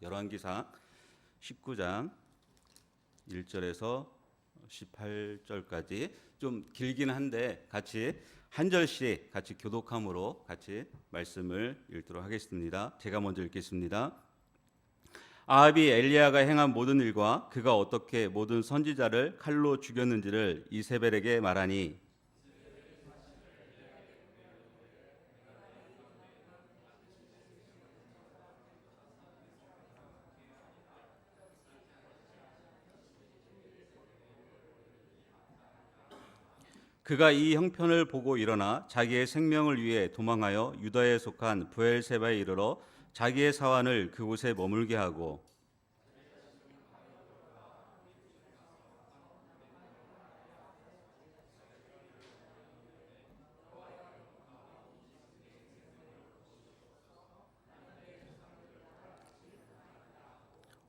열왕기상 19장 1절에서 18절까지 좀 길긴 한데 같이 한 절씩 같이 교독함으로 같이 말씀을 읽도록 하겠습니다. 제가 먼저 읽겠습니다. 아합이 엘리야가 행한 모든 일과 그가 어떻게 모든 선지자를 칼로 죽였는지를 이세벨에게 말하니 그가 이 형편을 보고 일어나 자기의 생명을 위해 도망하여 유다에 속한 브엘세바에 이르러 자기의 사환을 그곳에 머물게 하고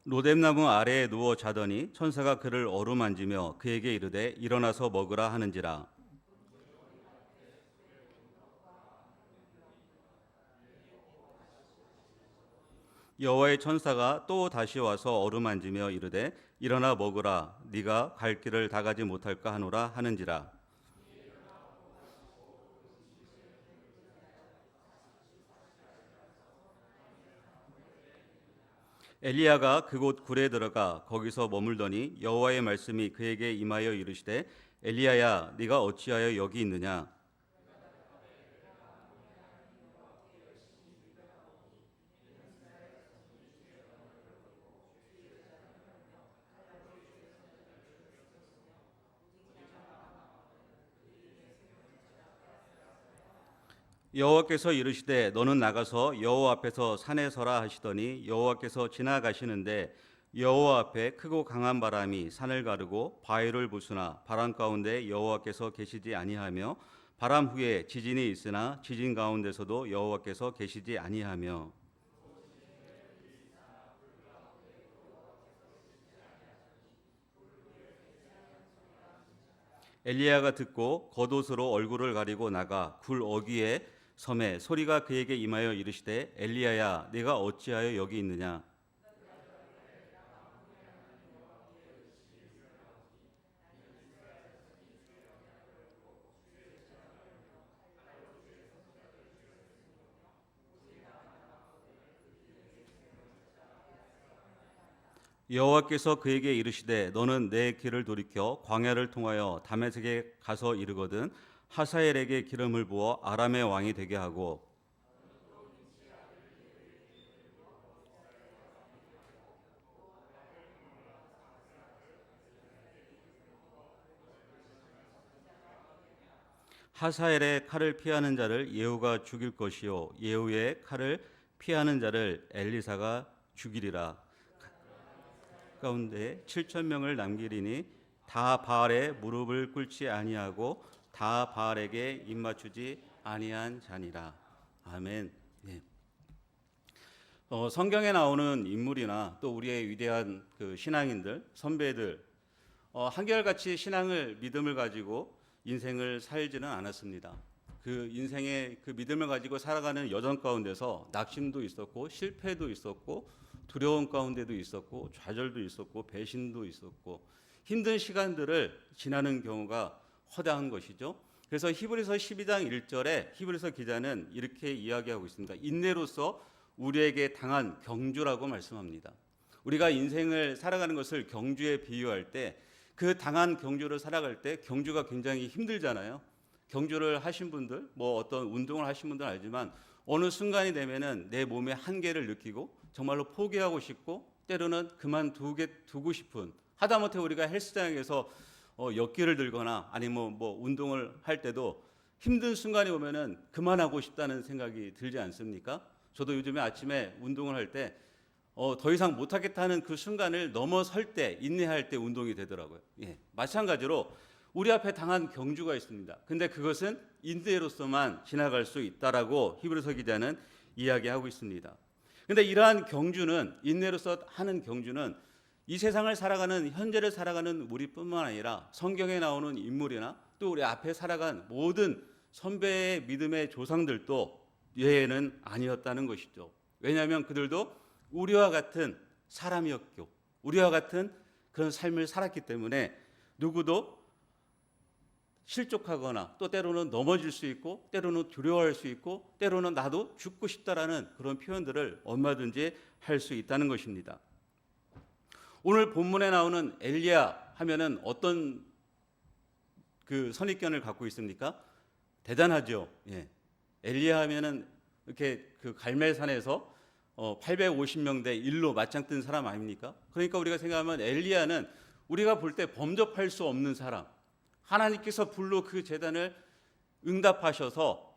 로뎀나무 아래에 누워 자더니 천사가 그를 어루만지며 그에게 이르되 일어나서 먹으라 하는지라. 여호와의 천사가 또 다시 와서 어루만지며 이르되 일어나 먹으라 네가 갈 길을 다 가지 못할까 하노라 하는지라. 엘리야가 그곳 굴에 들어가 거기서 머물더니 여호와의 말씀이 그에게 임하여 이르시되 엘리야야 네가 어찌하여 여기 있느냐. 여호와께서 이르시되 너는 나가서 여호와 앞에서 산에 서라 하시더니 여호와께서 지나가시는데 여호와 앞에 크고 강한 바람이 산을 가르고 바위를 부수나 바람 가운데 여호와께서 계시지 아니하며 바람 후에 지진이 있으나 지진 가운데서도 여호와께서 계시지 아니하며 엘리야가 듣고 겉옷으로 얼굴을 가리고 나가 굴 어귀에 섬에 소리가 그에게 임하여 이르시되 엘리야야 네가 어찌하여 여기 있느냐. 여호와께서 그에게 이르시되 너는 내 길을 돌이켜 광야를 통하여 다메섹에 가서 이르거든 하사엘에게 기름을 부어 아람의 왕이 되게 하고 하사엘의 칼을 피하는 자를 예후가 죽일 것이요 예후의 칼을 피하는 자를 엘리사가 죽이리라. 가운데 7천 명을 남기리니 다 바알에 무릎을 꿇지 아니하고 다 바알에게 입맞추지 아니한 자니라. 아멘. 네. 성경에 나오는 인물이나 또 우리의 위대한 그 신앙인들, 선배들 한결같이 신앙을 믿음을 가지고 인생을 살지는 않았습니다. 그 인생의 그 믿음을 가지고 살아가는 여정 가운데서 낙심도 있었고 실패도 있었고 두려움 가운데도 있었고 좌절도 있었고 배신도 있었고 힘든 시간들을 지나는 경우가 허다한 것이죠. 그래서 히브리서 12장 1절에 히브리서 기자는 이렇게 이야기하고 있습니다. 인내로서 우리에게 당한 경주라고 말씀합니다. 우리가 인생을 살아가는 것을 경주에 비유할 때 그 당한 경주를 살아갈 때 경주가 굉장히 힘들잖아요. 경주를 하신 분들, 뭐 어떤 운동을 하신 분들은 알지만 어느 순간이 되면은 내 몸의 한계를 느끼고 정말로 포기하고 싶고 때로는 그만두고 싶은 하다못해 우리가 헬스장에서 역기를 들거나 아니면 뭐 운동을 할 때도 힘든 순간이 오면은 그만하고 싶다는 생각이 들지 않습니까? 저도 요즘에 아침에 운동을 할 때 더 이상 못하겠다는 그 순간을 넘어설 때 인내할 때 운동이 되더라고요. 예, 마찬가지로 우리 앞에 당한 경주가 있습니다. 근데 그것은 인내로서만 지나갈 수 있다라고 히브리서 기자는 이야기하고 있습니다. 근데 이러한 경주는 인내로서 하는 경주는 이 세상을 살아가는 현재를 살아가는 우리뿐만 아니라 성경에 나오는 인물이나 또 우리 앞에 살아간 모든 선배의 믿음의 조상들도 예외는 아니었다는 것이죠. 왜냐하면 그들도 우리와 같은 사람이었고 우리와 같은 그런 삶을 살았기 때문에 누구도 실족하거나 또 때로는 넘어질 수 있고 때로는 두려워할 수 있고 때로는 나도 죽고 싶다라는 그런 표현들을 얼마든지 할 수 있다는 것입니다. 오늘 본문에 나오는 엘리야 하면은 어떤 그 선입견을 갖고 있습니까? 대단하죠. 예. 엘리야 하면은 이렇게 그 갈멜산에서 850명 대 1로 맞짱 뜬 사람 아닙니까? 그러니까 우리가 생각하면 엘리야는 우리가 볼 때 범접할 수 없는 사람, 하나님께서 불로 그 제단을 응답하셔서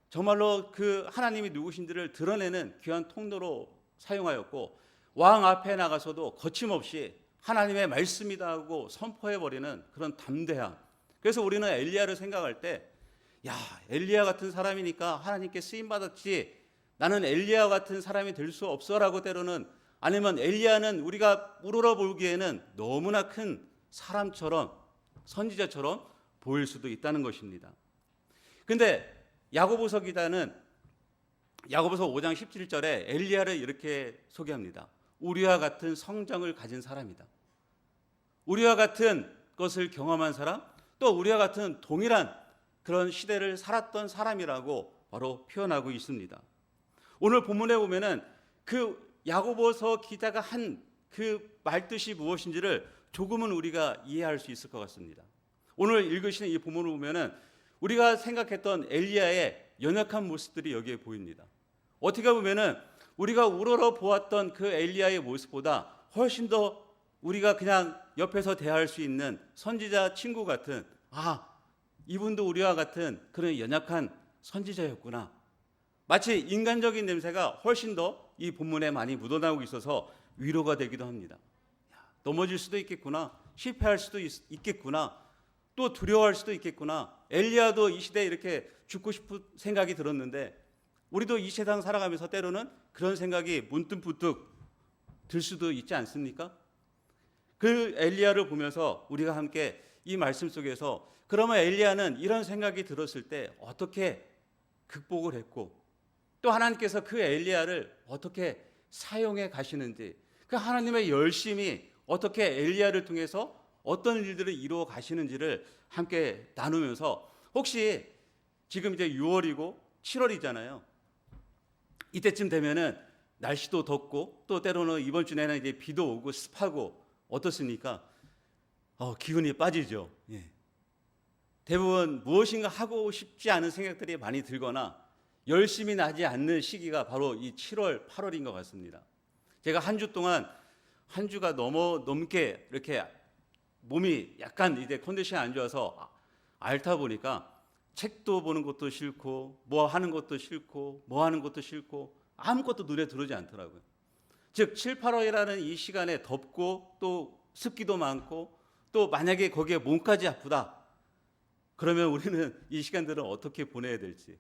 정말로 그 하나님이 누구신지를 드러내는 귀한 통로로 사용하였고 왕 앞에 나가서도 거침없이 하나님의 말씀이다 하고 선포해버리는 그런 담대함. 그래서 우리는 엘리야를 생각할 때 야, 엘리야 같은 사람이니까 하나님께 쓰임받았지 나는 엘리야 같은 사람이 될 수 없어라고 때로는 아니면 엘리야는 우리가 우러러보기에는 너무나 큰 사람처럼 선지자처럼 보일 수도 있다는 것입니다. 근데 야고보서 기자는 야고보서 5장 17절에 엘리야를 이렇게 소개합니다. 우리와 같은 성정을 가진 사람이다. 우리와 같은 것을 경험한 사람, 또 우리와 같은 동일한 그런 시대를 살았던 사람이라고 바로 표현하고 있습니다. 오늘 본문에 보면은 그 야고보서 기자가 한 그 말뜻이 무엇인지를 조금은 우리가 이해할 수 있을 것 같습니다. 오늘 읽으시는 이 본문을 보면은 우리가 생각했던 엘리야의 연약한 모습들이 여기에 보입니다. 어떻게 보면은 우리가 우러러 보았던 그 엘리야의 모습보다 훨씬 더 우리가 그냥 옆에서 대할 수 있는 선지자 친구 같은 이분도 우리와 같은 그런 연약한 선지자였구나. 마치 인간적인 냄새가 훨씬 더 이 본문에 많이 묻어나오고 있어서 위로가 되기도 합니다. 넘어질 수도 있겠구나. 실패할 수도 있겠구나. 또 두려워할 수도 있겠구나. 엘리야도 이 시대에 이렇게 죽고 싶은 생각이 들었는데 우리도 이 세상 살아가면서 때로는 그런 생각이 문득문득 들 수도 있지 않습니까? 그 엘리야를 보면서 우리가 함께 이 말씀 속에서 그러면 엘리야는 이런 생각이 들었을 때 어떻게 극복을 했고 또 하나님께서 그 엘리야를 어떻게 사용해 가시는지 그 하나님의 열심이 어떻게 엘리야를 통해서 어떤 일들을 이루어 가시는지를 함께 나누면서 혹시 지금 이제 6월이고 7월이잖아요. 이때쯤 되면은 날씨도 덥고 또 때로는 이번 주 내내 이제 비도 오고 습하고 어떻습니까? 기운이 빠지죠. 예. 대부분 무엇인가 하고 싶지 않은 생각들이 많이 들거나 열심히 나지 않는 시기가 바로 이 7월, 8월인 것 같습니다. 제가 한 주 동안 한 주가 넘게 이렇게 몸이 약간 이제 컨디션이 안 좋아서 앓다 보니까 책도 보는 것도 싫고 뭐 하는 것도 싫고 뭐 하는 것도 싫고 아무것도 눈에 들어오지 않더라고요. 즉 7, 8월이라는 이 시간에 덥고 또 습기도 많고 또 만약에 거기에 몸까지 아프다 그러면 우리는 이 시간들을 어떻게 보내야 될지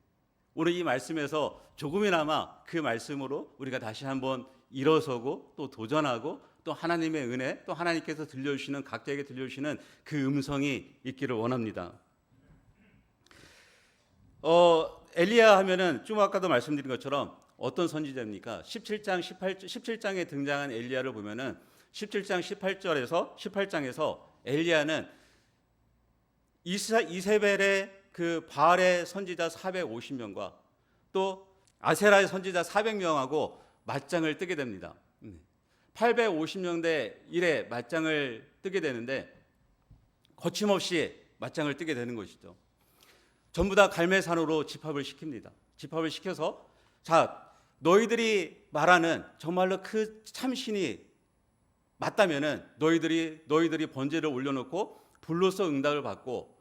오늘 이 말씀에서 조금이나마 그 말씀으로 우리가 다시 한번 일어서고 또 도전하고 또 하나님의 은혜 또 하나님께서 들려주시는 각자에게 들려주시는 그 음성이 있기를 원합니다. 엘리야 하면은 좀 아까도 말씀드린 것처럼 어떤 선지자입니까? 17장에 등장한 엘리야를 보면은 17장 18장에서 엘리야는 이세벨의 그 바알의 선지자 450명과 또 아세라의 선지자 400명하고 맞짱을 뜨게 됩니다. 850명 대 1에 맞짱을 뜨게 되는데 거침없이 맞짱을 뜨게 되는 것이죠. 전부 다 갈멜산으로 집합을 시킵니다. 집합을 시켜서 자, 너희들이 말하는 정말로 그 참신이 맞다면은 너희들이 번제를 올려놓고 불로써 응답을 받고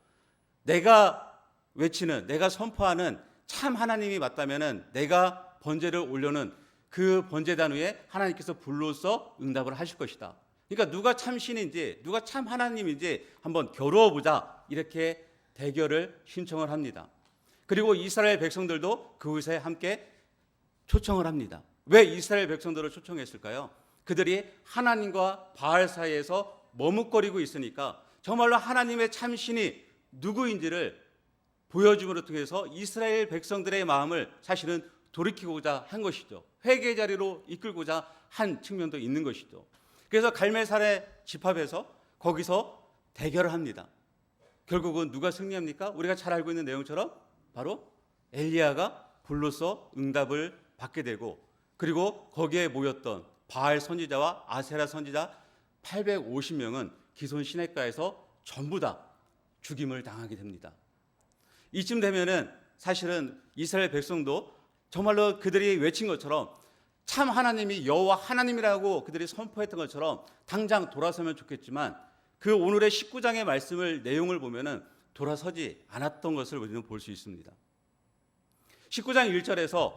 내가 외치는 내가 선포하는 참 하나님이 맞다면은 내가 번제를 올려놓은 그 번제단 위에 하나님께서 불로써 응답을 하실 것이다. 그러니까 누가 참 신인지 누가 참 하나님인지 한번 겨루어보자 이렇게 대결을 신청을 합니다. 그리고 이스라엘 백성들도 그곳에 함께 초청을 합니다. 왜 이스라엘 백성들을 초청했을까요? 그들이 하나님과 바알 사이에서 머뭇거리고 있으니까 정말로 하나님의 참신이 누구인지를 보여줌으로 통해서 이스라엘 백성들의 마음을 사실은 돌이키고자 한 것이죠. 회개의 자리로 이끌고자 한 측면도 있는 것이죠. 그래서 갈멜산의 집합에서 거기서 대결을 합니다. 결국은 누가 승리합니까? 우리가 잘 알고 있는 내용처럼 바로 엘리야가 불로써 응답을 받게 되고, 그리고 거기에 모였던 바알 선지자와 아세라 선지자 850명은 기손 시냇가에서 전부 다 죽임을 당하게 됩니다. 이쯤 되면은 사실은 이스라엘 백성도 정말로 그들이 외친 것처럼 참 하나님이 여호와 하나님이라고 그들이 선포했던 것처럼 당장 돌아서면 좋겠지만, 그 오늘의 19장의 말씀을 내용을 보면은 돌아서지 않았던 것을 우리는 볼 수 있습니다. 19장 1절에서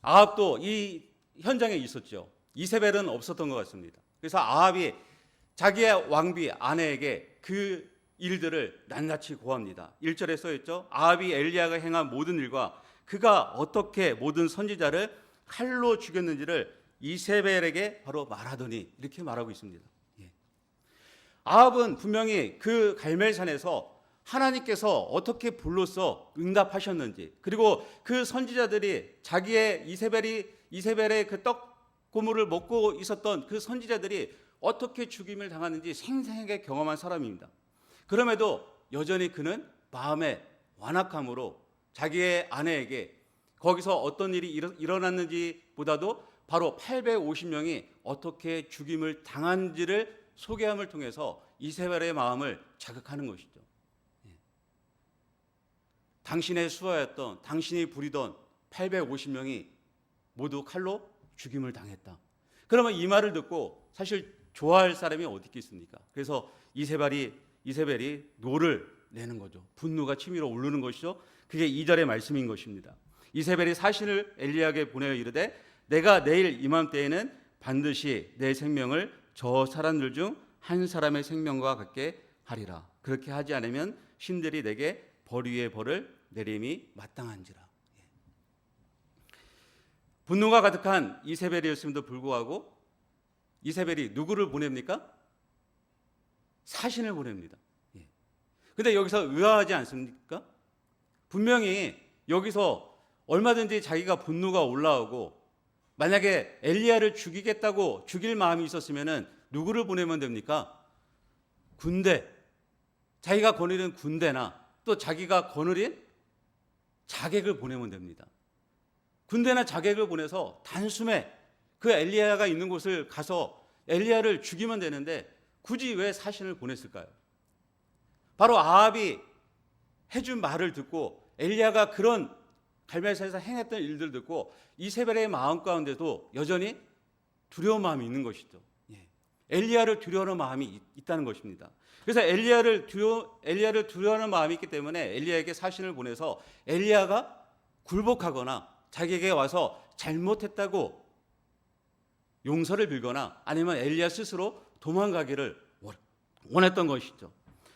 아합도 이 현장에 있었죠. 이세벨은 없었던 것 같습니다. 그래서 아합이 자기의 왕비 아내에게 그 일들을 낱낱이 고합니다. 1절에 써있죠. 아합이 엘리야가 행한 모든 일과 그가 어떻게 모든 선지자를 칼로 죽였는지를 이세벨에게 바로 말하더니, 이렇게 말하고 있습니다. 아합은 분명히 그 갈멜산에서 하나님께서 어떻게 불로써 응답하셨는지, 그리고 그 선지자들이 자기의 이세벨의 그 떡 고물을 먹고 있었던 그 선지자들이 어떻게 죽임을 당하는지 생생하게 경험한 사람입니다. 그럼에도 여전히 그는 마음의 완악함으로 자기의 아내에게 거기서 어떤 일이 일어났는지 보다도 바로 850명이 어떻게 죽임을 당한지를 소개함을 통해서 이세벨의 마음을 자극하는 것이죠. 당신의 수하였던, 당신이 부리던 850명이 모두 칼로 죽임을 당했다. 그러면 이 말을 듣고 사실 좋아할 사람이 어디 있겠습니까? 그래서 이세벨이 노를 내는 거죠. 분노가 치밀어 오르는 것이죠. 그게 2절의 말씀인 것입니다. 이세벨이 사신을 엘리야에게 보내어 이르되 내가 내일 이맘때에는 반드시 내 생명을 저 사람들 중 한 사람의 생명과 같게 하리라. 그렇게 하지 않으면 신들이 내게 벌 위에 벌을 내림이 마땅한지라. 분노가 가득한 이세벨이었음에도 불구하고 이세벨이 누구를 보냅니까? 사신을 보냅니다. 근데 여기서 의아하지 않습니까? 분명히 여기서 얼마든지 자기가 분노가 올라오고 만약에 엘리야를 죽이겠다고 죽일 마음이 있었으면은 누구를 보내면 됩니까? 군대, 자기가 거느린 군대나 또 자기가 거느린 자객을 보내면 됩니다. 군대나 자객을 보내서 단숨에 그 엘리야가 있는 곳을 가서 엘리야를 죽이면 되는데 굳이 왜 사신을 보냈을까요? 바로 아합이 해준 말을 듣고 엘리야가 그런 갈멜산에서 행했던 일들 듣고 이세벨의 마음 가운데도 여전히 두려운 마음이 있는 것이죠. 엘리야를 두려워하는 마음이 있다는 것입니다. 그래서 엘리야를 두려워하는 마음이 있기 때문에 엘리야에게 사신을 보내서 엘리야가 굴복하거나 자기에게 와서 잘못했다고 용서를 빌거나 아니면 엘리야 스스로 도망가기를 원했던 것이죠.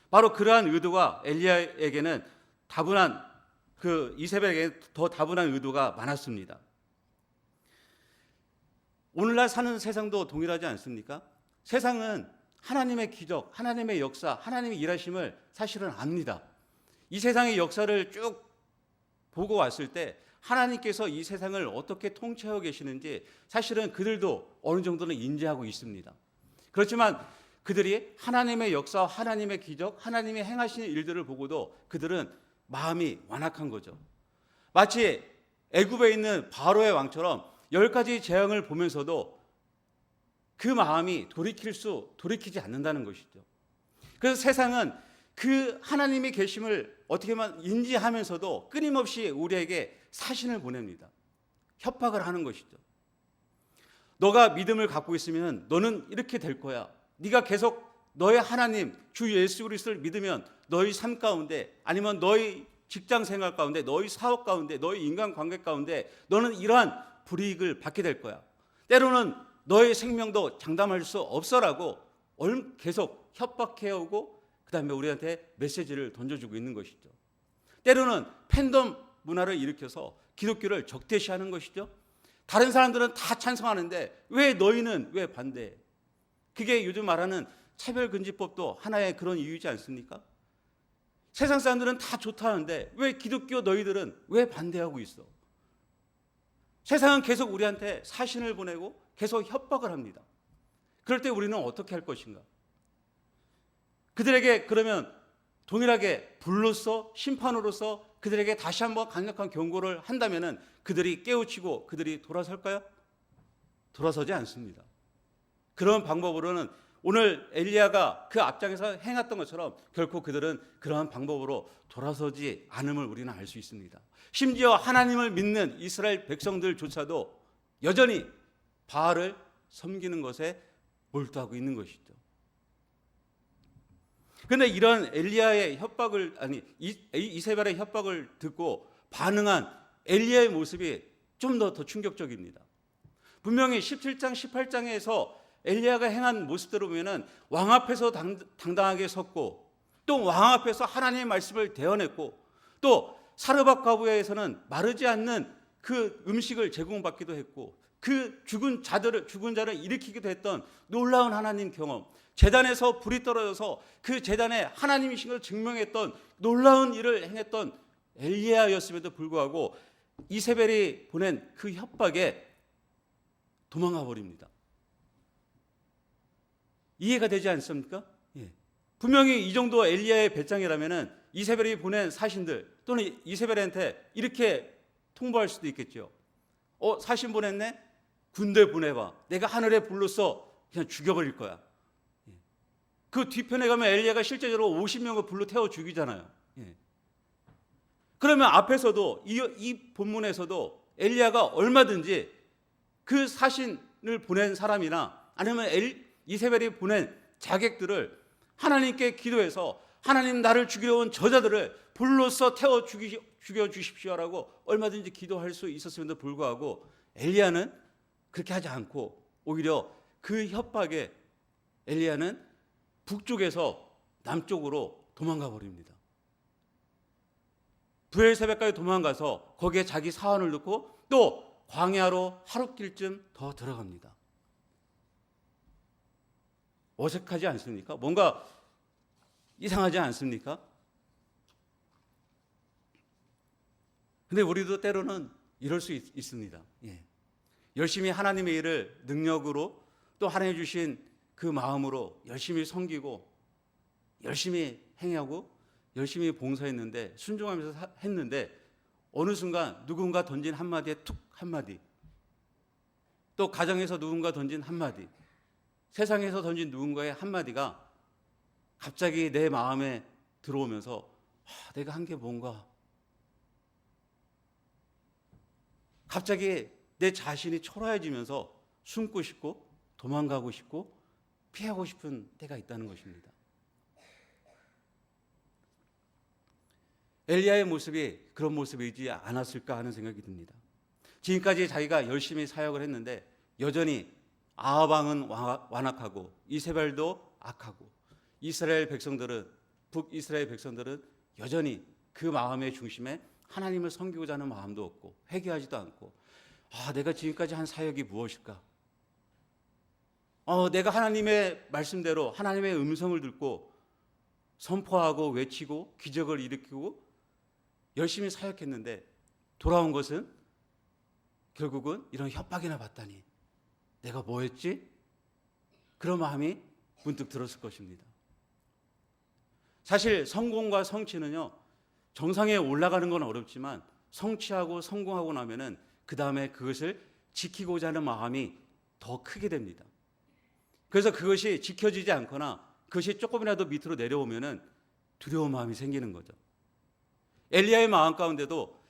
바로 그러한 의도가 엘리야에게는 이세벨에게 더 다분한 의도가 많았습니다. 오늘날 사는 세상도 동일하지 않습니까? 세상은 하나님의 기적, 하나님의 역사, 하나님의 일하심을 사실은 압니다. 이 세상의 역사를 쭉 보고 왔을 때 하나님께서 이 세상을 어떻게 통치하고 계시는지 사실은 그들도 어느 정도는 인지하고 있습니다. 그렇지만 그들이 하나님의 역사, 하나님의 기적, 하나님이 행하시는 일들을 보고도 그들은 마음이 완악한 거죠. 마치 애굽에 있는 바로의 왕처럼 10가지 재앙을 보면서도 그 마음이 돌이키지 않는다는 것이죠. 그래서 세상은 그 하나님의 계심을 어떻게 보면 인지하면서도 끊임없이 우리에게 사신을 보냅니다. 협박을 하는 것이죠. 너가 믿음을 갖고 있으면 너는 이렇게 될 거야. 네가 계속 너의 하나님 주 예수 그리스도를 믿으면 너희 삶 가운데 아니면 너희 직장 생활 가운데 너희 사업 가운데 너희 인간관계 가운데 너는 이러한 불이익을 받게 될 거야. 때로는 너의 생명도 장담할 수 없어라고 계속 협박해오고 그 다음에 우리한테 메시지를 던져주고 있는 것이죠. 때로는 팬덤 문화를 일으켜서 기독교를 적대시하는 것이죠. 다른 사람들은 다 찬성하는데 왜 너희는 왜 반대해? 그게 요즘 말하는 차별금지법도 하나의 그런 이유이지 않습니까? 세상 사람들은 다 좋다는데 왜 기독교 너희들은 왜 반대하고 있어? 세상은 계속 우리한테 사신을 보내고 계속 협박을 합니다. 그럴 때 우리는 어떻게 할 것인가? 그들에게 그러면 동일하게 불로서 심판으로서 그들에게 다시 한번 강력한 경고를 한다면은 그들이 깨우치고 그들이 돌아설까요? 돌아서지 않습니다. 그런 방법으로는 오늘 엘리야가 그 앞장에서 행했던 것처럼 결코 그들은 그러한 방법으로 돌아서지 않음을 우리는 알 수 있습니다. 심지어 하나님을 믿는 이스라엘 백성들조차도 여전히 바알을 섬기는 것에 몰두하고 있는 것이죠. 그런데 이런 엘리야의 협박을 이세벨의 협박을 듣고 반응한 엘리야의 모습이 좀 더 충격적입니다. 분명히 17장 18장에서 엘리야가 행한 모습대로 보면은 왕 앞에서 당당하게 섰고 또 왕 앞에서 하나님의 말씀을 대언했고 또 사르밧 과부에서는 마르지 않는 그 음식을 제공받기도 했고 그 죽은 자를 일으키기도 했던 놀라운 하나님 경험, 제단에서 불이 떨어져서 그 제단에 하나님이신 걸 증명했던 놀라운 일을 행했던 엘리야였음에도 불구하고 이세벨이 보낸 그 협박에 도망가 버립니다. 이해가 되지 않습니까? 예. 분명히 이 정도 엘리야의 배짱이라면은 이세벨이 보낸 사신들 또는 이세벨한테 이렇게 통보할 수도 있겠죠. 사신 보냈네? 군대 보내봐. 내가 하늘의 불로서 그냥 죽여버릴 거야. 예. 그 뒤편에 가면 엘리야가 실제적으로 50명을 불로 태워 죽이잖아요. 예. 그러면 앞에서도 이 본문에서도 엘리야가 얼마든지 그 사신을 보낸 사람이나 아니면 이세벨이 보낸 자객들을 하나님께 기도해서 하나님 나를 죽이려 온 저자들을 불로써 태워 죽여 주십시오라고 얼마든지 기도할 수 있었음에도 불구하고 엘리야는 그렇게 하지 않고 오히려 그 협박에 엘리야는 북쪽에서 남쪽으로 도망가 버립니다. 브엘세바까지 도망가서 거기에 자기 사원을 넣고 또 광야로 하룻길쯤 더 들어갑니다. 어색하지 않습니까? 뭔가 이상하지 않습니까? 근데 우리도 때로는 이럴 수 있습니다. 예. 열심히 하나님의 일을 능력으로 또 하나님 주신 그 마음으로 열심히 섬기고 열심히 행하고 열심히 봉사했는데 순종하면서 했는데 어느 순간 누군가 던진 한마디에 툭 한마디, 또 가정에서 누군가 던진 한마디, 세상에서 던진 누군가의 한마디가 갑자기 내 마음에 들어오면서 내가 한 게 뭔가, 갑자기 내 자신이 초라해지면서 숨고 싶고 도망가고 싶고 피하고 싶은 때가 있다는 것입니다. 엘리야의 모습이 그런 모습이지 않았을까 하는 생각이 듭니다. 지금까지 자기가 열심히 사역을 했는데 여전히 아합 왕은 완악하고 이세벨도 악하고 북이스라엘 백성들은 여전히 그 마음의 중심에 하나님을 섬기고자 하는 마음도 없고 회개하지도 않고 내가 지금까지 한 사역이 무엇일까? 내가 하나님의 말씀대로 하나님의 음성을 듣고 선포하고 외치고 기적을 일으키고 열심히 사역했는데 돌아온 것은 결국은 이런 협박이나 받다니 내가 뭐 했지? 그런 마음이 문득 들었을 것입니다. 사실 성공과 성취는요, 정상에 올라가는 건 어렵지만 성취하고 성공하고 나면은 그 다음에 그것을 지키고자 하는 마음이 더 크게 됩니다. 그래서 그것이 지켜지지 않거나 그것이 조금이라도 밑으로 내려오면은 두려운 마음이 생기는 거죠. 엘리야의 마음 가운데도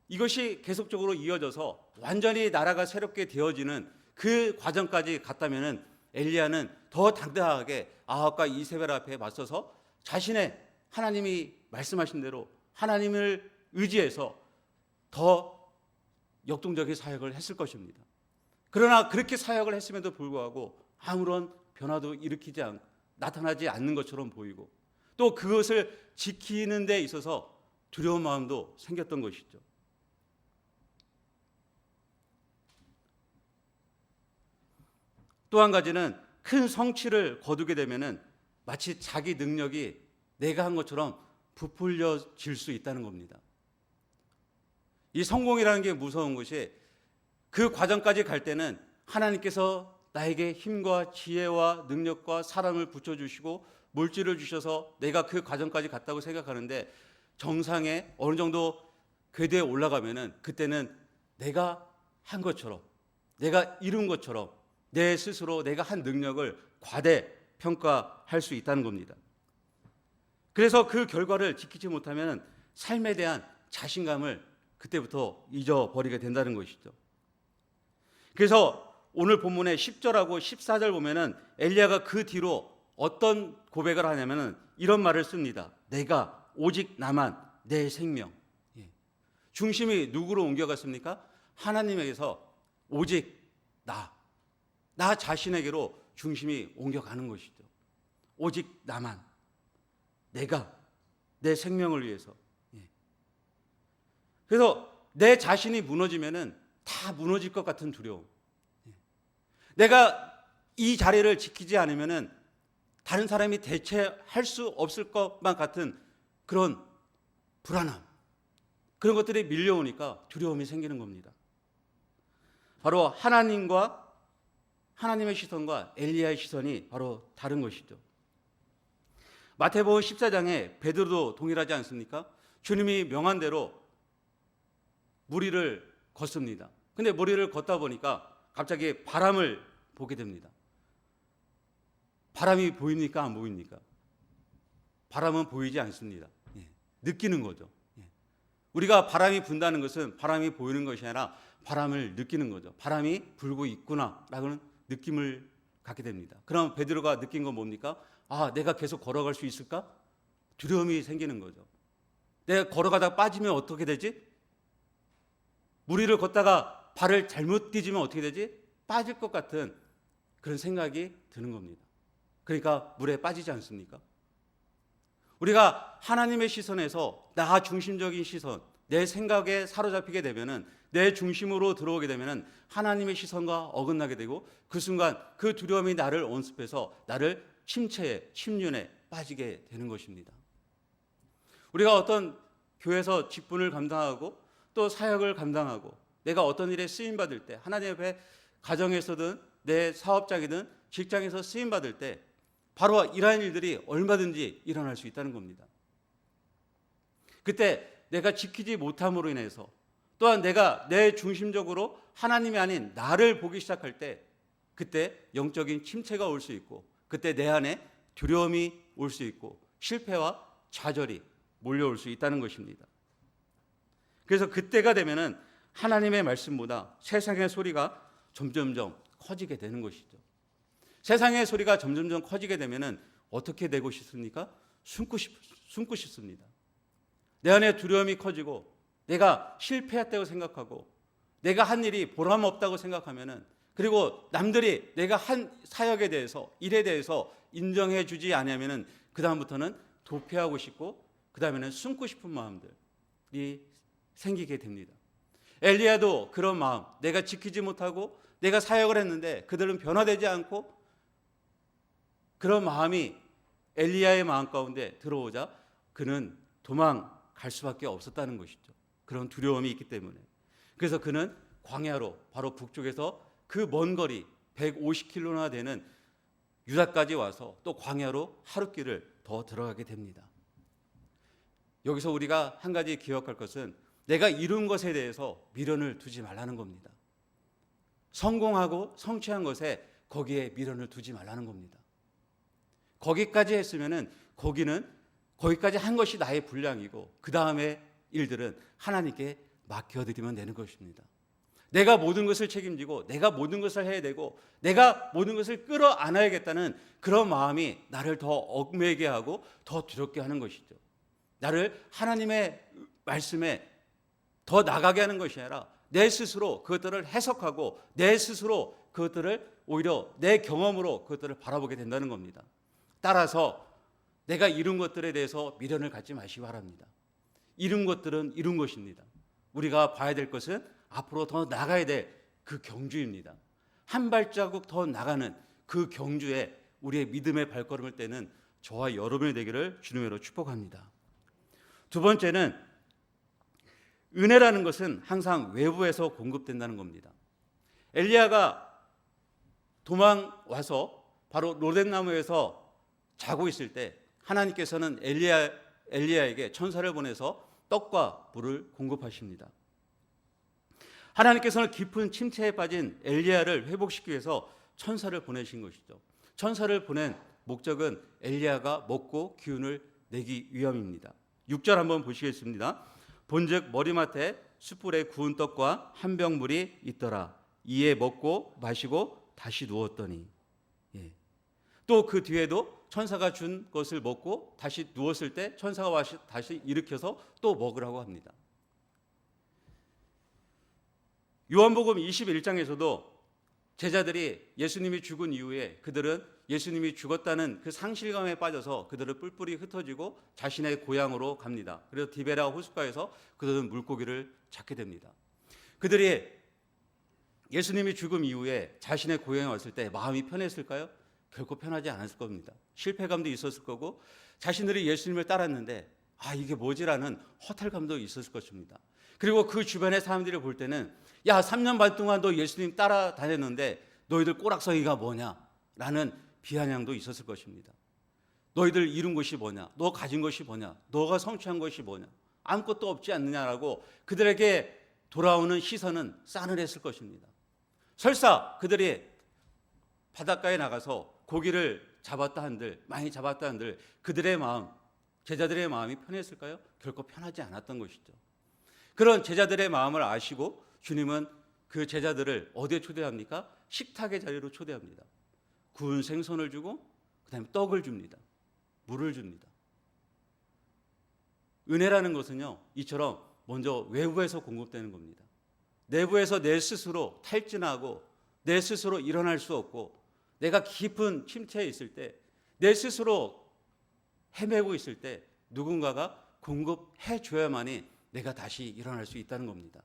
이것이 계속적으로 이어져서 완전히 나라가 새롭게 되어지는 그 과정까지 갔다면은 엘리야는 더 당당하게 아합과 이세벨 앞에 맞서서 자신의 하나님이 말씀하신 대로 하나님을 의지해서 더 역동적인 사역을 했을 것입니다. 그러나 그렇게 사역을 했음에도 불구하고 아무런 변화도 나타나지 않는 것처럼 보이고 또 그것을 지키는 데 있어서 두려운 마음도 생겼던 것이죠. 또 한 가지는 큰 성취를 거두게 되면은 마치 자기 능력이 내가 한 것처럼 부풀려질 수 있다는 겁니다. 이 성공이라는 게 무서운 것이 그 과정까지 갈 때는 하나님께서 나에게 힘과 지혜와 능력과 사랑을 붙여주시고 물질을 주셔서 내가 그 과정까지 갔다고 생각하는데, 정상에 어느 정도 궤도에 올라가면은 그때는 내가 한 것처럼, 내가 이룬 것처럼 내 스스로 내가 한 능력을 과대평가할 수 있다는 겁니다. 그래서 그 결과를 지키지 못하면 삶에 대한 자신감을 그때부터 잊어버리게 된다는 것이죠. 그래서 오늘 본문의 10절하고 14절 보면은 엘리야가 그 뒤로 어떤 고백을 하냐면은 이런 말을 씁니다. 내가 오직 나만 내 생명. 중심이 누구로 옮겨갔습니까? 하나님에게서 오직 나 자신에게로 중심이 옮겨가는 것이죠. 오직 나만, 내가 내 생명을 위해서. 그래서 내 자신이 무너지면은 다 무너질 것 같은 두려움. 내가 이 자리를 지키지 않으면은 다른 사람이 대체할 수 없을 것만 같은 그런 불안함, 그런 것들이 밀려오니까 두려움이 생기는 겁니다. 바로 하나님과 하나님의 시선과 엘리야의 시선이 바로 다른 것이죠. 마태복음 14장에 베드로도 동일하지 않습니까? 주님이 명한 대로 무리를 걷습니다. 근데 무리를 걷다 보니까 갑자기 바람을 보게 됩니다. 바람이 보입니까? 안 보입니까? 바람은 보이지 않습니다. 느끼는 거죠. 우리가 바람이 분다는 것은 바람이 보이는 것이 아니라 바람을 느끼는 거죠. 바람이 불고 있구나라는 느낌을 갖게 됩니다. 그럼 베드로가 느낀 건 뭡니까? 아, 내가 계속 걸어갈 수 있을까? 두려움이 생기는 거죠. 내가 걸어가다가 빠지면 어떻게 되지? 무리를 걷다가 발을 잘못 디디면 어떻게 되지? 빠질 것 같은 그런 생각이 드는 겁니다. 그러니까 물에 빠지지 않습니까? 우리가 하나님의 시선에서 나 중심적인 시선, 내 생각에 사로잡히게 되면은, 내 중심으로 들어오게 되면은 하나님의 시선과 어긋나게 되고, 그 순간 그 두려움이 나를 온습해서 나를 침체에, 침륜에 빠지게 되는 것입니다. 우리가 어떤 교회에서 직분을 감당하고 또 사역을 감당하고 내가 어떤 일에 쓰임 받을 때, 하나님 앞에 가정에서든 내 사업장이든 직장에서 쓰임 받을 때 바로 이러한 일들이 얼마든지 일어날 수 있다는 겁니다. 그때 내가 지키지 못함으로 인해서, 또한 내가 내 중심적으로 하나님이 아닌 나를 보기 시작할 때, 그때 영적인 침체가 올 수 있고, 그때 내 안에 두려움이 올 수 있고, 실패와 좌절이 몰려올 수 있다는 것입니다. 그래서 그때가 되면은 하나님의 말씀보다 세상의 소리가 점점점 커지게 되는 것이죠. 세상의 소리가 점점점 커지게 되면은 어떻게 되고 싶습니까? 숨고 싶습니다. 내 안에 두려움이 커지고, 내가 실패했다고 생각하고, 내가 한 일이 보람 없다고 생각하면은, 그리고 남들이 내가 한 사역에 대해서, 일에 대해서 인정해 주지 않으면은 그 다음부터는 도피하고 싶고, 그 다음에는 숨고 싶은 마음들이 생기게 됩니다. 엘리야도 그런 마음, 내가 지키지 못하고 내가 사역을 했는데 그들은 변화되지 않고, 그런 마음이 엘리야의 마음 가운데 들어오자 그는 도망갈 수밖에 없었다는 것이죠. 그런 두려움이 있기 때문에. 그래서 그는 광야로, 바로 북쪽에서 그 먼 거리 150km나 되는 유다까지 와서 또 광야로 하룻길을 더 들어가게 됩니다. 여기서 우리가 한 가지 기억할 것은, 내가 이룬 것에 대해서 미련을 두지 말라는 겁니다. 성공하고 성취한 것에 거기에 미련을 두지 말라는 겁니다. 거기까지 했으면은 거기까지 한 것이 나의 분량이고, 그 다음에 일들은 하나님께 맡겨드리면 되는 것입니다. 내가 모든 것을 책임지고, 내가 모든 것을 해야 되고, 내가 모든 것을 끌어안아야겠다는 그런 마음이 나를 더 얽매게 하고 더 두렵게 하는 것이죠. 나를 하나님의 말씀에 더 나가게 하는 것이 아니라 내 스스로 그것들을 해석하고, 내 스스로 그것들을 오히려 내 경험으로 그것들을 바라보게 된다는 겁니다. 따라서 내가 이룬 것들에 대해서 미련을 갖지 마시기 바랍니다. 이룬 것들은 이룬 것입니다. 우리가 봐야 될 것은 앞으로 더 나가야 될 그 경주입니다. 한 발자국 더 나가는 그 경주에 우리의 믿음의 발걸음을 떼는 저와 여러분이 되기를 주님으로 축복합니다. 두 번째는, 은혜라는 것은 항상 외부에서 공급된다는 겁니다. 엘리야가 도망와서 바로 로뎀나무에서 자고 있을 때 하나님께서는 엘리야에게 천사를 보내서 떡과 물을 공급하십니다. 하나님께서는 깊은 침체에 빠진 엘리야를 회복시키기 위해서 천사를 보내신 것이죠. 천사를 보낸 목적은 엘리야가 먹고 기운을 내기 위함입니다. 6절 한번 보시겠습니다. 본즉 머리맡에 숯불에 구운 떡과 한 병 물이 있더라. 이에 먹고 마시고 다시 누웠더니, 또 그 뒤에도 천사가 준 것을 먹고 다시 누웠을 때 천사가 다시 일으켜서 또 먹으라고 합니다. 요한복음 21장에서도 제자들이 예수님이 죽은 이후에 그들은 예수님이 죽었다는 그 상실감에 빠져서 그들은 뿔뿔이 흩어지고 자신의 고향으로 갑니다. 그래서 디베라 호숫가에서 그들은 물고기를 잡게 됩니다. 그들이 예수님이 죽음 이후에 자신의 고향에 왔을 때 마음이 편했을까요? 결코 편하지 않았을 겁니다. 실패감도 있었을 거고 자신들이 예수님을 따랐는데 이게 뭐지라는 허탈감도 있었을 것입니다. 그리고 그 주변의 사람들이 볼 때는 3년 반 동안 너 예수님 따라다녔는데 너희들 꼬락서기가 뭐냐 라는 비아냥도 있었을 것입니다. 너희들 이룬 것이 뭐냐, 너 가진 것이 뭐냐, 너가 성취한 것이 뭐냐, 아무것도 없지 않느냐라고 그들에게 돌아오는 시선은 싸늘했을 것입니다. 설사 그들이 바닷가에 나가서 고기를 잡았다 한들, 많이 잡았다 한들 그들의 마음, 제자들의 마음이 편했을까요? 결코 편하지 않았던 것이죠. 그런 제자들의 마음을 아시고 주님은 그 제자들을 어디에 초대합니까? 식탁의 자리로 초대합니다. 구운 생선을 주고 그다음에 떡을 줍니다. 물을 줍니다. 은혜라는 것은요, 이처럼 먼저 외부에서 공급되는 겁니다. 내부에서 내 스스로 탈진하고 내 스스로 일어날 수 없고 내가 깊은 침체에 있을 때, 내 스스로 헤매고 있을 때 누군가가 공급해 줘야만이 내가 다시 일어날 수 있다는 겁니다.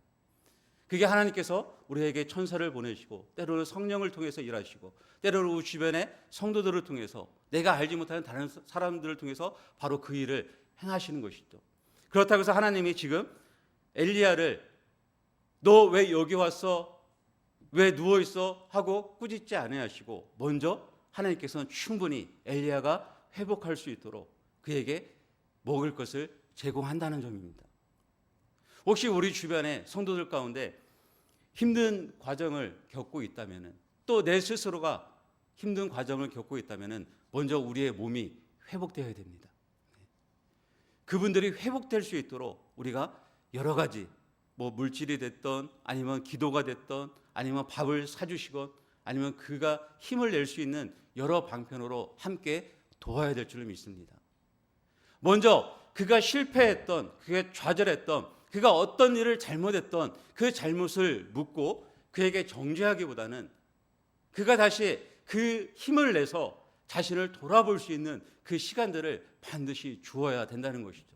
그게 하나님께서 우리에게 천사를 보내시고 때로는 성령을 통해서 일하시고 때로는 우리 주변의 성도들을 통해서 내가 알지 못하는 다른 사람들을 통해서 바로 그 일을 행하시는 것이죠. 그렇다고 해서 하나님이 지금 엘리야를 너 왜 여기 왔어? 왜 누워있어? 하고 꾸짖지 아니하시고 먼저 하나님께서는 충분히 엘리야가 회복할 수 있도록 그에게 먹을 것을 제공한다는 점입니다. 혹시 우리 주변의 성도들 가운데 힘든 과정을 겪고 있다면, 또 내 스스로가 힘든 과정을 겪고 있다면 먼저 우리의 몸이 회복되어야 됩니다. 그분들이 회복될 수 있도록 우리가 여러 가지 물질이 됐던 아니면 기도가 됐던 아니면 밥을 사주시건 아니면 그가 힘을 낼 수 있는 여러 방편으로 함께 도와야 될 줄 믿습니다. 먼저 그가 실패했던, 그가 좌절했던, 그가 어떤 일을 잘못했던 그 잘못을 묻고 그에게 정죄하기보다는 그가 다시 그 힘을 내서 자신을 돌아볼 수 있는 그 시간들을 반드시 주어야 된다는 것이죠.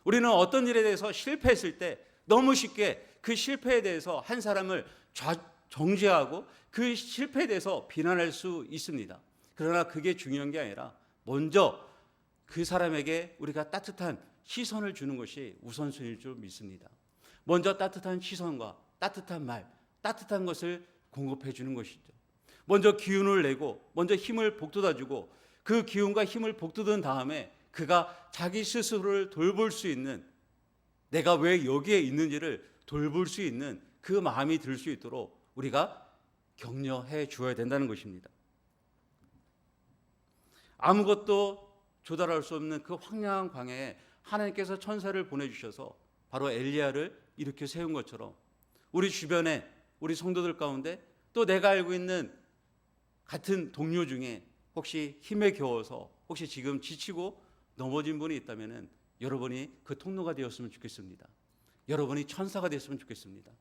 우리는 어떤 일에 대해서 실패했을 때 너무 쉽게 그 실패에 대해서 한 사람을 정죄하고 그 실패에 대해서 비난할 수 있습니다. 그러나 그게 중요한 게 아니라 먼저 그 사람에게 우리가 따뜻한 시선을 주는 것이 우선순위일 줄 믿습니다. 먼저 따뜻한 시선과 따뜻한 말, 따뜻한 것을 공급해 주는 것이죠. 먼저 기운을 내고 먼저 힘을 북돋아주고 그 기운과 힘을 북돋은 다음에 그가 자기 스스로를 돌볼 수 있는, 내가 왜 여기에 있는지를 돌볼 수 있는 그 마음이 들 수 있도록 우리가 격려해 주어야 된다는 것입니다. 아무것도 조달할 수 없는 그 황량한 광야에 하나님께서 천사를 보내주셔서 바로 엘리야를 일으켜 세운 것처럼 우리 주변에 우리 성도들 가운데 또 내가 알고 있는 같은 동료 중에 혹시 힘에 겨워서 혹시 지금 지치고 넘어진 분이 있다면 여러분이 그 통로가 되었으면 좋겠습니다. 여러분이 천사가 됐으면 좋겠습니다.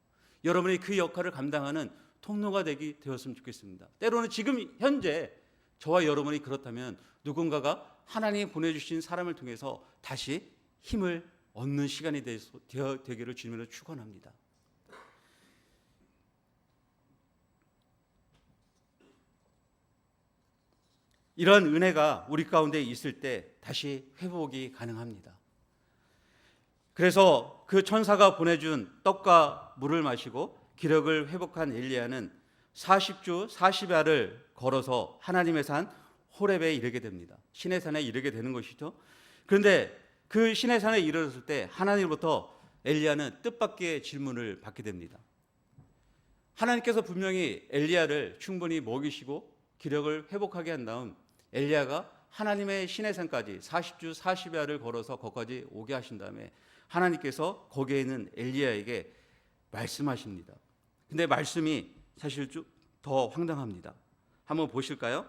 여러분이 그 역할을 감당하는 통로가 되었으면 좋겠습니다. 때로는 지금 현재 저와 여러분이 그렇다면 누군가가 하나님이 보내주신 사람을 통해서 다시 힘을 얻는 시간이 되기를 주님으로 축원합니다. 이런 은혜가 우리 가운데 있을 때 다시 회복이 가능합니다. 그래서 그 천사가 보내준 떡과 물을 마시고 기력을 회복한 엘리야는 40주 40야를 걸어서 하나님의 산 호렙에 이르게 됩니다. 신의 산에 이르게 되는 것이죠. 그런데 그 신의 산에 이르렀을 때 하나님으로부터 엘리야는 뜻밖의 질문을 받게 됩니다. 하나님께서 분명히 엘리야를 충분히 먹이시고 기력을 회복하게 한 다음 엘리야가 하나님의 신의 산까지 40주 40야를 걸어서 거기까지 오게 하신 다음에 하나님께서 거기에 있는 엘리야에게 말씀하십니다. 근데 말씀이 사실 좀 더 황당합니다. 한번 보실까요?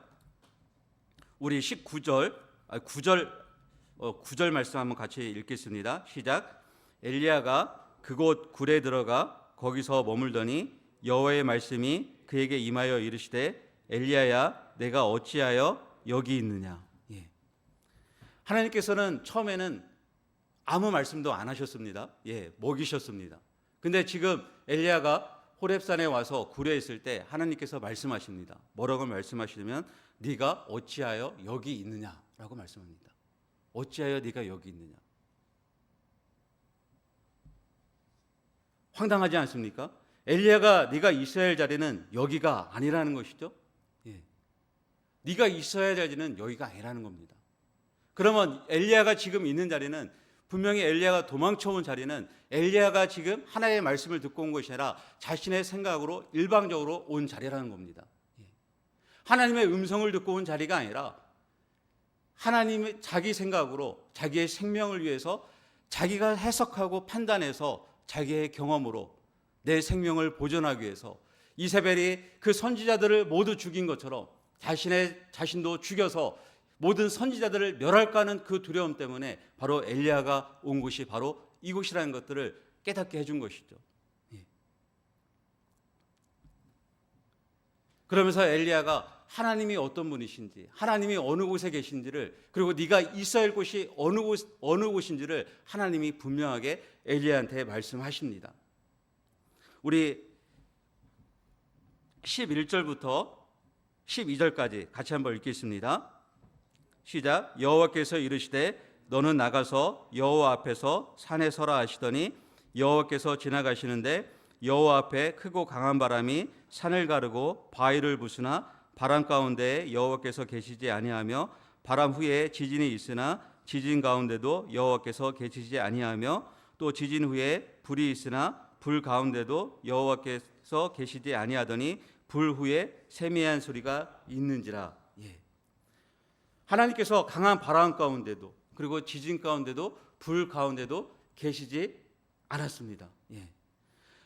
우리 9절 말씀 한번 같이 읽겠습니다. 시작. 엘리야가 그곳 굴에 들어가 거기서 머물더니 여호와의 말씀이 그에게 임하여 이르시되 엘리야야 내가 어찌하여 여기 있느냐. 예. 하나님께서는 처음에는 아무 말씀도 안 하셨습니다. 예, 먹이셨습니다. 근데 지금 엘리야가 호렙산에 와서 굴에 있을 때 하나님께서 말씀하십니다. 뭐라고 말씀하시냐면 네가 어찌하여 여기 있느냐라고 말씀합니다. 어찌하여 네가 여기 있느냐. 황당하지 않습니까? 엘리야가 네가 있어야 할 자리는 여기가 아니라는 것이죠. 예. 네가 있어야 할 자리는 여기가 아니라는 겁니다. 그러면 엘리야가 지금 있는 자리는 분명히 엘리야가 도망쳐온 자리는 엘리야가 지금 하나님의 말씀을 듣고 온 것이 아니라 자신의 생각으로 일방적으로 온 자리라는 겁니다. 하나님의 음성을 듣고 온 자리가 아니라 하나님의 자기 생각으로 자기의 생명을 위해서 자기가 해석하고 판단해서 자기의 경험으로 내 생명을 보존하기 위해서 이세벨이 그 선지자들을 모두 죽인 것처럼 자신도 죽여서 모든 선지자들을 멸할까 하는 그 두려움 때문에 바로 엘리야가 온 곳이 바로 이곳이라는 것들을 깨닫게 해준 것이죠. 그러면서 엘리야가 하나님이 어떤 분이신지, 하나님이 어느 곳에 계신지를, 그리고 네가 있어야 할 곳이 어느 곳인지를 하나님이 분명하게 엘리야한테 말씀하십니다. 우리 11절부터 12절까지 같이 한번 읽겠습니다. 시작. 여호와께서 이르시되 너는 나가서 여호와 앞에서 산에 서라 하시더니 여호와께서 지나가시는데 여호와 앞에 크고 강한 바람이 산을 가르고 바위를 부수나 바람 가운데 여호와께서 계시지 아니하며 바람 후에 지진이 있으나 지진 가운데도 여호와께서 계시지 아니하며 또 지진 후에 불이 있으나 불 가운데도 여호와께서 계시지 아니하더니 불 후에 세미한 소리가 있는지라. 하나님께서 강한 바람 가운데도 그리고 지진 가운데도 불 가운데도 계시지 않았습니다.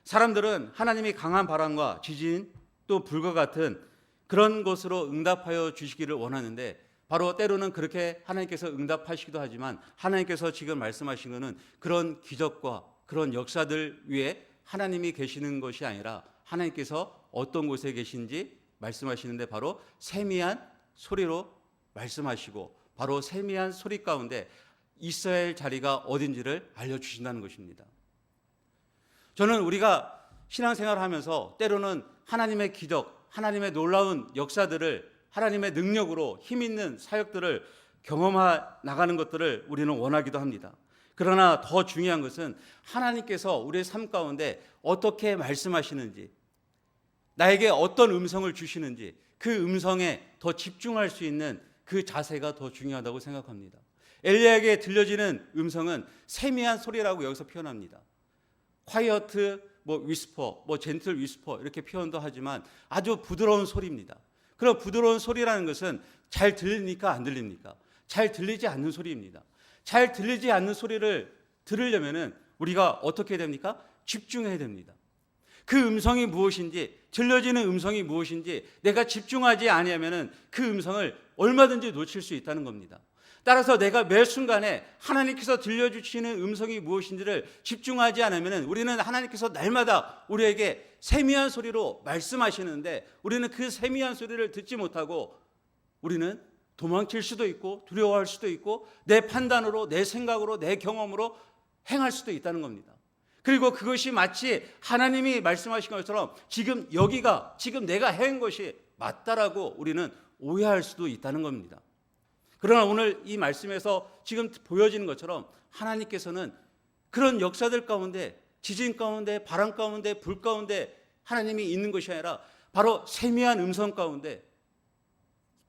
사람들은 하나님이 강한 바람과 지진 또 불과 같은 그런 것으로 응답하여 주시기를 원하는데 바로 때로는 그렇게 하나님께서 응답하시기도 하지만 하나님께서 지금 말씀하신 것은 그런 기적과 그런 역사들 위에 하나님이 계시는 것이 아니라 하나님께서 어떤 곳에 계신지 말씀하시는데 바로 세미한 소리로 말씀하시고 바로 세미한 소리 가운데 있어야 할 자리가 어딘지를 알려주신다는 것입니다. 저는 우리가 신앙생활을 하면서 때로는 하나님의 기적, 하나님의 놀라운 역사들을 하나님의 능력으로 힘 있는 사역들을 경험해 나가는 것들을 우리는 원하기도 합니다. 그러나 더 중요한 것은 하나님께서 우리의 삶 가운데 어떻게 말씀하시는지, 나에게 어떤 음성을 주시는지 그 음성에 더 집중할 수 있는 그 자세가 더 중요하다고 생각합니다. 엘리야에게 들려지는 음성은 세미한 소리라고 여기서 표현합니다. quiet, whisper, gentle whisper 이렇게 표현도 하지만 아주 부드러운 소리입니다. 그럼 부드러운 소리라는 것은 잘 들립니까? 안 들립니까? 잘 들리지 않는 소리입니다. 잘 들리지 않는 소리를 들으려면은 우리가 어떻게 됩니까? 집중해야 됩니다. 그 음성이 무엇인지, 들려지는 음성이 무엇인지 내가 집중하지 아니하면은 그 음성을 얼마든지 놓칠 수 있다는 겁니다. 따라서 내가 매 순간에 하나님께서 들려주시는 음성이 무엇인지를 집중하지 않으면 우리는 하나님께서 날마다 우리에게 세미한 소리로 말씀하시는데 우리는 그 세미한 소리를 듣지 못하고 우리는 도망칠 수도 있고 두려워할 수도 있고 내 판단으로 내 생각으로 내 경험으로 행할 수도 있다는 겁니다. 그리고 그것이 마치 하나님이 말씀하신 것처럼 지금 여기가 지금 내가 한 것이 맞다라고 우리는 오해할 수도 있다는 겁니다. 그러나 오늘 이 말씀에서 지금 보여지는 것처럼 하나님께서는 그런 역사들 가운데 지진 가운데 바람 가운데 불 가운데 하나님이 있는 것이 아니라 바로 세미한 음성 가운데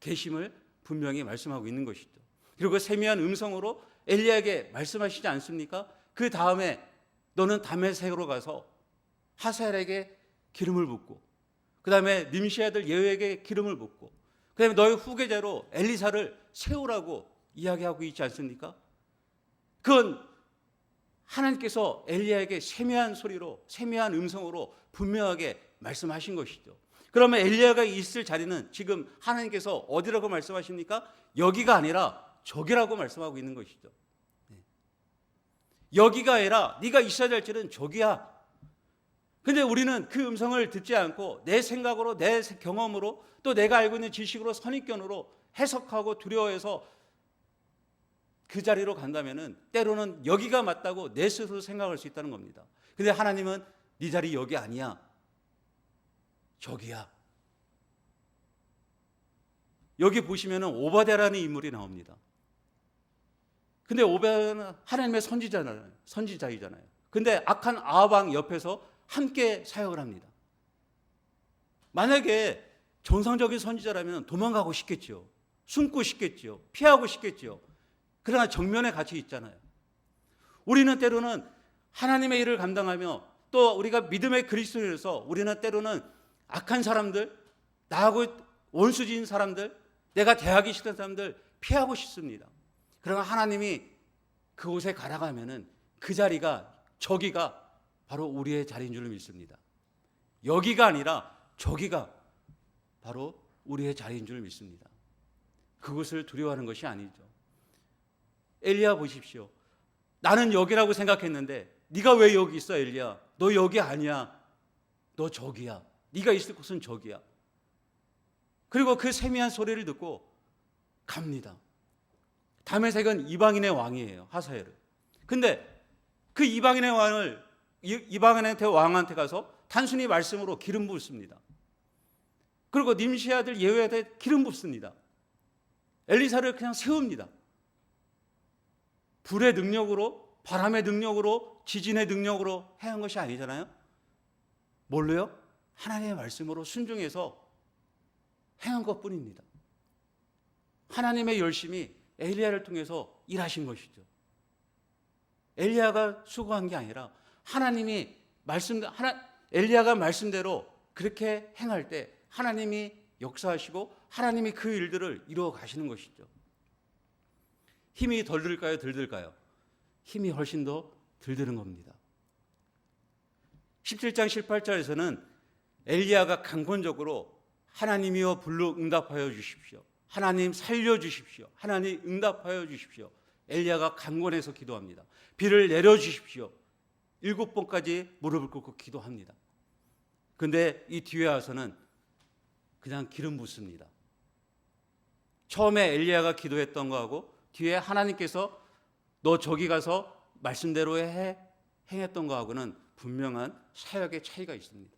계심을 분명히 말씀하고 있는 것이죠. 그리고 그 세미한 음성으로 엘리야에게 말씀하시지 않습니까? 그 다음에 너는 다메섹으로 가서 하사엘에게 기름을 붓고, 그 다음에 님시 아들 예후에게 기름을 붓고, 그 다음에 너의 후계자로 엘리사를 세우라고 이야기하고 있지 않습니까? 그건 하나님께서 엘리야에게 세미한 소리로, 세미한 음성으로 분명하게 말씀하신 것이죠. 그러면 엘리야가 있을 자리는 지금 하나님께서 어디라고 말씀하십니까? 여기가 아니라 저기라고 말씀하고 있는 것이죠. 여기가 아니라 네가 있어야 될 자리는 저기야. 근데 우리는 그 음성을 듣지 않고 내 생각으로, 내 경험으로, 또 내가 알고 있는 지식으로, 선입견으로 해석하고 두려워해서 그 자리로 간다면은 때로는 여기가 맞다고 내 스스로 생각할 수 있다는 겁니다. 근데 하나님은 네 자리 여기 아니야, 저기야. 여기 보시면은 오바댜라는 인물이 나옵니다. 근데 오바댜는 하나님의 선지자이잖아요. 근데 악한 아합 왕 옆에서 함께 사역을 합니다. 만약에 정상적인 선지자라면 도망가고 싶겠죠. 숨고 싶겠죠. 피하고 싶겠죠. 그러나 정면에 같이 있잖아요. 우리는 때로는 하나님의 일을 감당하며 또 우리가 믿음의 그리스도인으로서 우리는 때로는 악한 사람들, 나하고 원수진 사람들, 내가 대하기 싫은 사람들 피하고 싶습니다. 그러나 하나님이 그곳에 가라가면은 그 자리가, 저기가 바로 우리의 자리인 줄 믿습니다. 여기가 아니라 저기가 바로 우리의 자리인 줄 믿습니다. 그것을 두려워하는 것이 아니죠. 엘리야 보십시오. 나는 여기라고 생각했는데 네가 왜 여기 있어, 엘리야? 너 여기 아니야. 너 저기야. 네가 있을 곳은 저기야. 그리고 그 세미한 소리를 듣고 갑니다. 다메섹은 이방인의 왕이에요, 하사엘은. 근데 그 이방인의 왕한테 가서 단순히 말씀으로 기름 붓습니다. 그리고 님시 아들 예후한테 기름 붓습니다. 엘리사를 그냥 세웁니다. 불의 능력으로, 바람의 능력으로, 지진의 능력으로 행한 것이 아니잖아요. 뭘로요? 하나님의 말씀으로 순종해서 행한 것뿐입니다. 하나님의 열심이 엘리야를 통해서 일하신 것이죠. 엘리야가 수고한 게 아니라 하나님이 엘리야가 말씀대로 그렇게 행할 때 하나님이 역사하시고 하나님이 그 일들을 이루어 가시는 것이죠. 힘이 덜 들까요, 덜 들까요? 힘이 훨씬 더 덜 드는 겁니다. 17장 18절에서는 엘리야가 강권적으로 하나님이여 불로 응답하여 주십시오. 하나님 살려주십시오. 하나님 응답하여 주십시오. 엘리야가 강권해서 기도합니다. 비를 내려주십시오. 7번까지 무릎을 꿇고 기도합니다. 그런데 이 뒤에 와서는 그냥 기름 붓습니다. 처음에 엘리야가 기도했던 거하고 뒤에 하나님께서 너 저기 가서 말씀대로 행했던 거하고는 분명한 사역의 차이가 있습니다.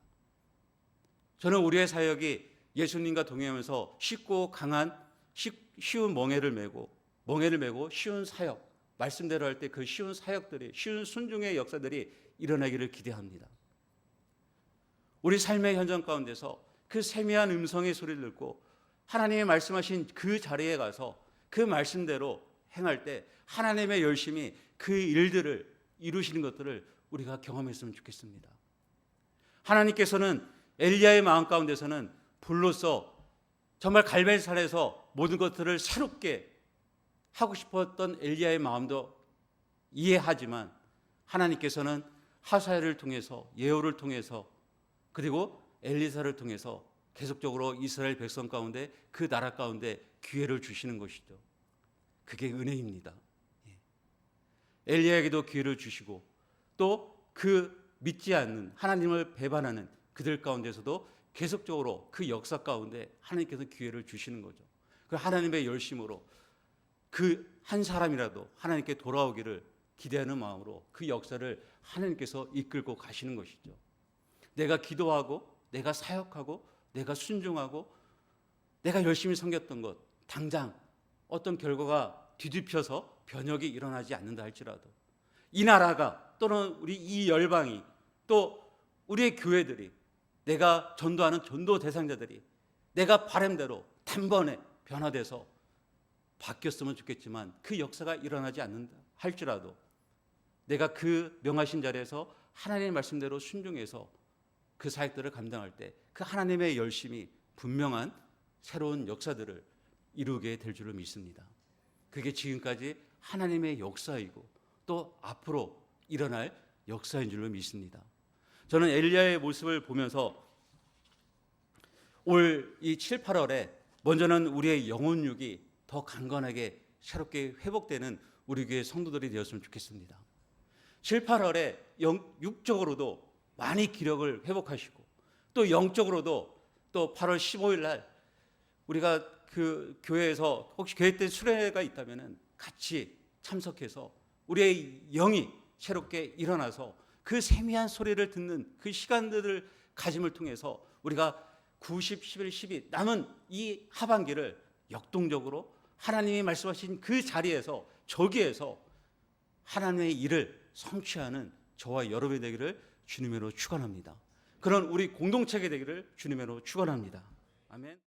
저는 우리의 사역이 예수님과 동행하면서 쉽고 강한 쉬운 멍에를 메고 쉬운 사역, 말씀대로 할 때 그 쉬운 사역들이, 쉬운 순종의 역사들이 일어나기를 기대합니다. 우리 삶의 현장 가운데서 그 세미한 음성의 소리를 듣고 하나님의 말씀하신 그 자리에 가서 그 말씀대로 행할 때 하나님의 열심히 그 일들을 이루시는 것들을 우리가 경험했으면 좋겠습니다. 하나님께서는 엘리야의 마음 가운데서는 불로써 정말 갈멜산에서 모든 것들을 새롭게 하고 싶었던 엘리야의 마음도 이해하지만 하나님께서는 하사엘을 통해서, 예후를 통해서, 그리고 엘리사를 통해서 계속적으로 이스라엘 백성 가운데, 그 나라 가운데 기회를 주시는 것이죠. 그게 은혜입니다. 엘리야에게도 기회를 주시고 또 그 믿지 않는, 하나님을 배반하는 그들 가운데서도 계속적으로 그 역사 가운데 하나님께서 기회를 주시는 거죠. 그 하나님의 열심으로 그 한 사람이라도 하나님께 돌아오기를 기대하는 마음으로 그 역사를 하나님께서 이끌고 가시는 것이죠. 내가 기도하고, 내가 사역하고, 내가 순종하고, 내가 열심히 섬겼던 것, 당장 어떤 결과가 뒤집혀서 변혁이 일어나지 않는다 할지라도 이 나라가, 또는 우리 이 열방이, 또 우리의 교회들이 내가 전도하는 전도 대상자들이 내가 바람대로 단번에 변화돼서 바뀌었으면 좋겠지만 그 역사가 일어나지 않는다 할지라도 내가 그 명하신 자리에서 하나님의 말씀대로 순종해서 그 사역들을 감당할 때 그 하나님의 열심이 분명한 새로운 역사들을 이루게 될 줄을 믿습니다. 그게 지금까지 하나님의 역사이고 또 앞으로 일어날 역사인 줄로 믿습니다. 저는 엘리야의 모습을 보면서 올 이 7, 8월에 먼저는 우리의 영혼육이 더 강건하게 새롭게 회복되는 우리 교회 성도들이 되었으면 좋겠습니다. 7, 8월에 육적으로도 많이 기력을 회복하시고 또 영적으로도 또 8월 15일 날 우리가 그 교회에서 혹시 계획된 수련회가 있다면 같이 참석해서 우리의 영이 새롭게 일어나서 그 세미한 소리를 듣는 그 시간들을 가짐을 통해서 우리가 9, 10, 11, 12 남은 이 하반기를 역동적으로 하나님이 말씀하신 그 자리에서 저기에서 하나님의 일을 성취하는 저와 여러분이 되기를 주님으로 축원합니다. 그런 우리 공동체가 되기를 주님으로 축원합니다. 아멘.